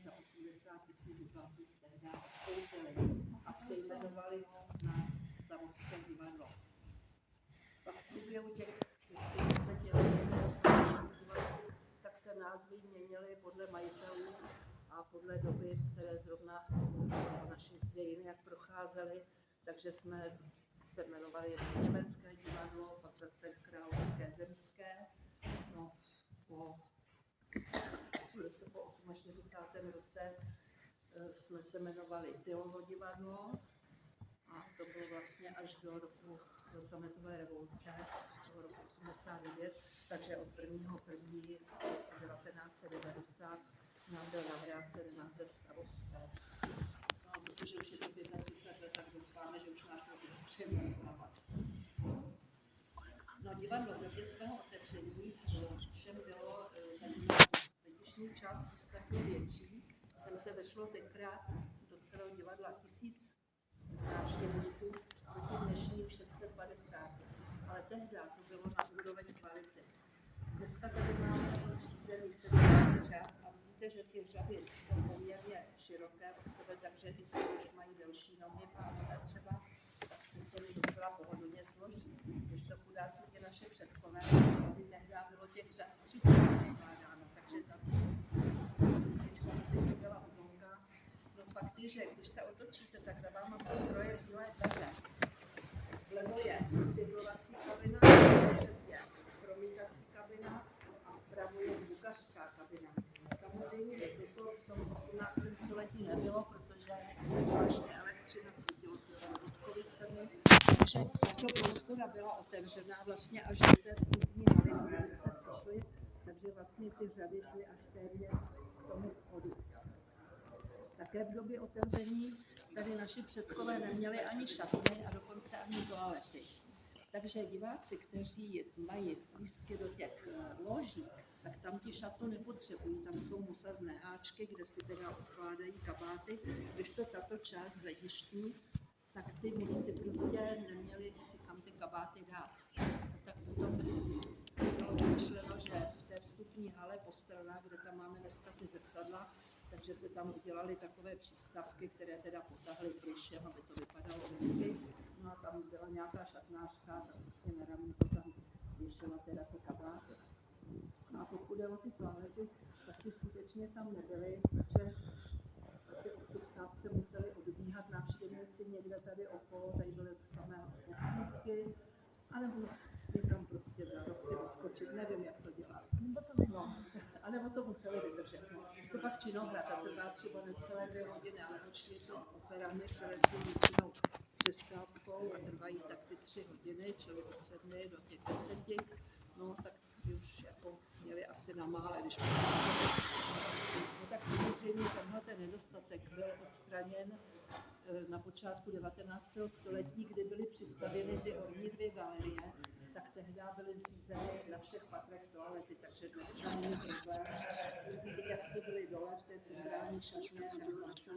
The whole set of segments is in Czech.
mají za 80 000 zlatých tehdy odkoupili a přejmenovali ho na Stavovské divadlo. Pak v průběhu těch 30 let tak se názvy měnily podle majitelů a podle doby, které zrovna naše dějiny jak procházely, takže jsme se jmenovali Německé divadlo, pak zase Královské zemské. No, po 48. roce jsme se jmenovali Tylovo divadlo a to bylo vlastně až do sametové revoluce, toho roku 89, takže od 1.1.1990 nám byl navrácen název Stavovské. No, protože už je to 35 let, tak doufáme, že už nás nebudou přejmenovat. No, divadlo v době svého otevření všem bylo letišní část podstatně větší. Sem se vešlo tenkrát do celého divadla 1000 návštěvníků, proti dnešním 650. Ale tehdy to bylo na úroveň kvality. Dneska tady máme řízený 17 řad a vidíte, že ty řady jsou poměrně široké od sebe, takže i ty už mají delší nohy, pánové třeba, tak se s nimi docela pohodlně složí. Když to chudáci ty naše předkové, tady tehdy bylo těch řad 30 skládáno, takže ta cestička mezi to byla ozonka. No fakt je, že když se otočíte, tak za váma jsou troje bílé dveře. Vlevo je vysvětlovací kabina, je promítací kabina a vpravo je zvukařská kabina. Samozřejmě toto v tom 18. století nebylo, protože vlastně elektřina svítilo se tam boskovicemi, takže tato prostora byla otevřená vlastně až do té vstupní haly, kde jste přišli, takže vlastně ty řady šly až téměř k tomu vchodu. Také v době otevření tady naši předkové neměli ani šatny a dokonce ani toalety. Takže diváci, kteří mají lístky do těch loží, tak tam ti šatnu nepotřebují. Tam jsou musazné háčky, kde si teda odkládají kabáty. Když to tato část hledištní, tak ty prostě neměli si kam ty kabáty dát. Tak potom bylo myšleno, že v té vstupní hale po stranách, kde tam máme dneska ty zrcadla, takže se tam udělaly takové přístavky, které teda potahly pryšem, aby to vypadalo hezky. No a tam byla nějaká šatnářka, ta prostě na ramínku tam věšela teda ty kabáty. No a pokud jde o ty toalety, tak ty skutečně tam nebyly, protože asi o přestávce museli odbíhat návštěvníci někde tady okolo, tady byly samé postupky, anebo někam prostě dali odskočit, nevím, jak to dělat. Anebo to museli vydržet. No. Co pak Činohrad, ta trvá třeba necelé 2 hodiny, ale určitě to s operami, které jsou většinou s přestávkou a trvají tak ty 3 hodiny, čili od 7 do těch 10. No tak už jako měli asi na mále, když no tak samozřejmě tenhle ten nedostatek byl odstraněn na počátku 19. století, kdy byly přistavěny ty horní 2 galerie, tak tehdy byly zřízeny na všech patrech toalety, takže dneska není problém. Teď, jak jste byli dole v té centrální šatně, tak tam jsou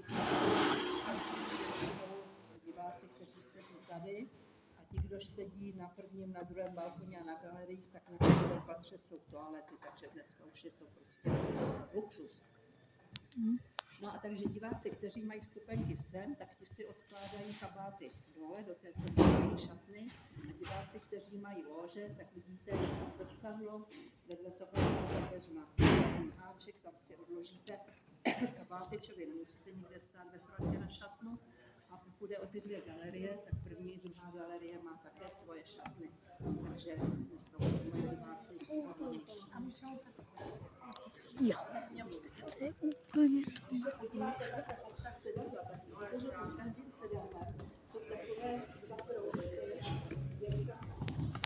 diváci, kteří sedí tady, a ti, kdož sedí na prvním, na druhém balkoně a na galeriích, tak na každém patře jsou toalety, takže dneska už je to prostě luxus. No a takže diváci, kteří mají vstupenky sem, tak ti si odkládají kabáty dole do té centrální šatny, a diváci, kteří mají lože, tak vidíte zrcadlo, vedle toho za dveřma musazný háček, tam si odložíte kabáty, čili nemusíte nikde stát ve frontě na šatnu. A pokud jde o ty 2 galerie, tak první, druhá galerie má také svoje šatny, takže dneska mají diváci Jo, to je úplně to.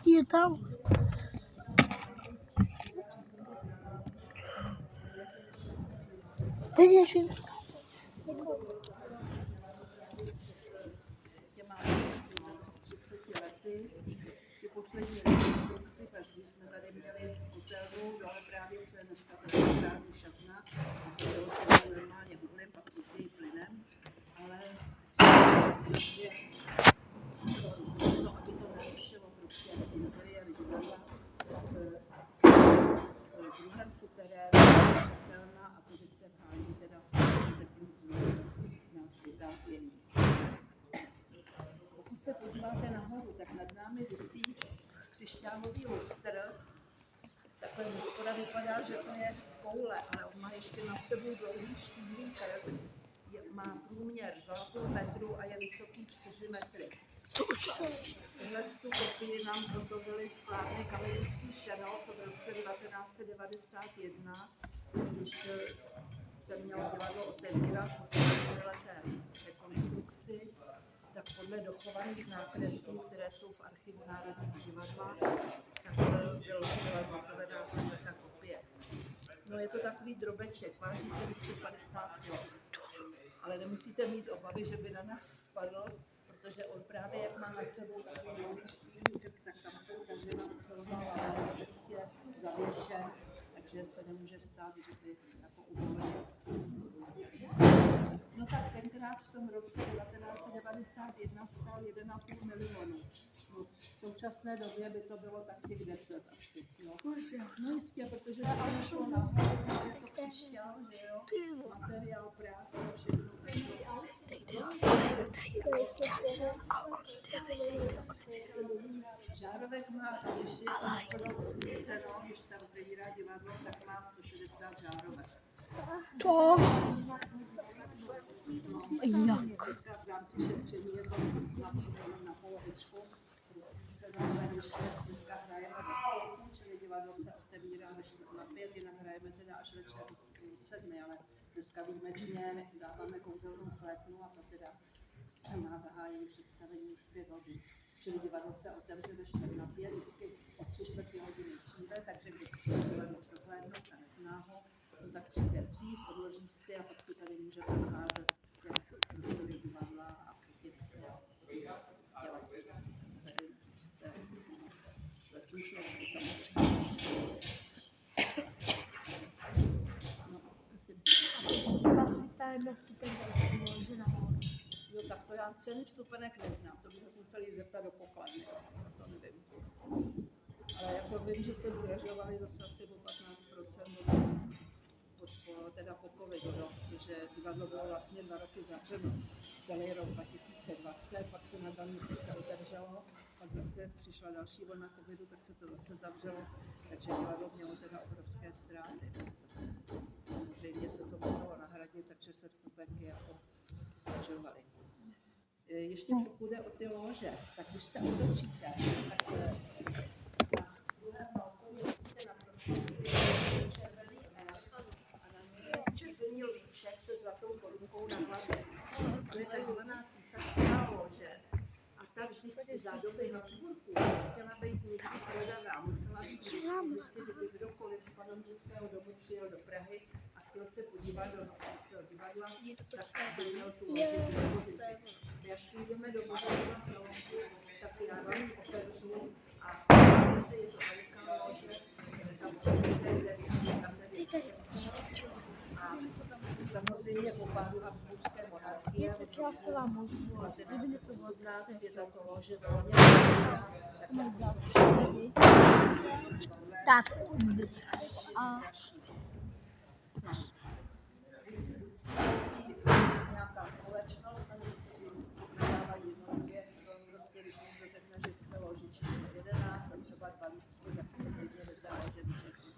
Je tam. Peněžím. Při poslední rekonstrukci, každý jsme tady měli hotelnu, dole právě, co je dneska tady správní šatna, a chtělo se tam normálně uhlím, pak později plynem, ale přesně to, aby to nerušilo prostě interiér divadla, druhém suterénu kotelna a tady se vhání teda teplý vzduch na vytápění. Pokud se podíváte nahoru, tak nad námi visí křišťálový lustr. Takhle ze spoda vypadá, že to je koule, ale on má ještě nad sebou dlouhý štíhlý krk. Má průměr 2,5 metru a je vysoký 4 metry. Tuhle tu kopii nám zhotovili sklárny Kamenický Šenov v roce 1991, když se mělo divadlo otevírat po 8leté rekonstrukci, tak podle dochovaných nákresů, které jsou v archivu Národního divadla, tak byla zhotovena ta kopie. No je to takový drobeček, váží 750 kg. Ale nemusíte mít obavy, že by na nás spadl, protože on právě jak má nad sebou takový dlouhý štíhlý krk, tak tam jsou tažena ocelová lána, který je zavěšen, takže se nemůže stát, že by se jako uvolnil. No tak tenkrát v tom roce 1991 stál 1,5 milionu. No, v současné době by to bylo tak těch 10 asi. Jo. No jistě, protože se to nešlo nahoru, je to křišťál, že jo, materiál, práce, všechno. Žárovek má, když je to svíce, no, když se otevírá divadlo, tak má 160 žárovek. To jak? V rámci šetření je to na polovičku rozsvíceno, ale když se dneska hrajeme do 5, čili divadlo se otevírá na 5, jinak hrajeme teda až večer od 7, ale dneska výjimečně dáváme kouzelnou flétnu a to teda má zahájení představení už 5 hodin. Čili divadlo se otevře ve 4:45, vždycky o 3/4 hodiny dříve, takže když se divadlo prohlédnout a nezná ho, no tak přijde dřív, odloží si a pak si tady může procházet z těch prostorů divadla a chytit se a dělat, co se mu tady ve slušnosti samozřejmě. No, prosím. Jo, tak to já ceny vstupenek neznám, to by se museli zeptat do pokladny, to nevím. Ale jako vím, že se zdražovaly zase asi o 15% teda po covidu, no, protože divadlo bylo vlastně 2 roky zavřeno. Celý rok 2020, pak se na 2 měsíce otevřelo, pak zase přišla další vlna covidu, tak se to zase zavřelo, takže divadlo mělo teda obrovské ztráty. Samozřejmě se to muselo nahradit, takže se vstupenky jako zdražovaly. Ještě pokud jde o ty lože, tak když se otočíte, tak na druhém balkonu vidíte naprosto červený a na něj je červený líček se zlatou korunkou na hlavě. To je takzvaná císařská lože. A ta vždycky za doby Habsburků chtěla být někdy prodaná. Musela být k dispozici, kdyby kdokoliv z panovnického domu přijel do Prahy a chtěl se podívat do Nostického divadla, tak by měl tu loži k dispozici. Až půjdeme do muzejního salonku, tak já vám ji otevřu a podívejte se, je to veliká lože, tam se jde, tam jde a samozřejmě po pádu Habsburské monarchie v roce 1918 je tato lože velmi velká, tak nějaká společnost, na něj se prodávají jednoduše, prostě když někdo řekne, že chce loži číslo 11 a třeba 2 lístky, tak se klidně vydá lože vyčerpí.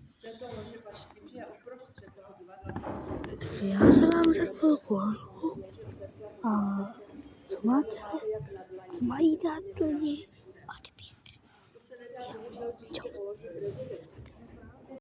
Z této lože patří, že je uprostřed toho divadla skutečně. já se vám řekl kozu. A co máte? Co mají dát lidi? A ty Co se nedá bohužel říct o loži prezidenta.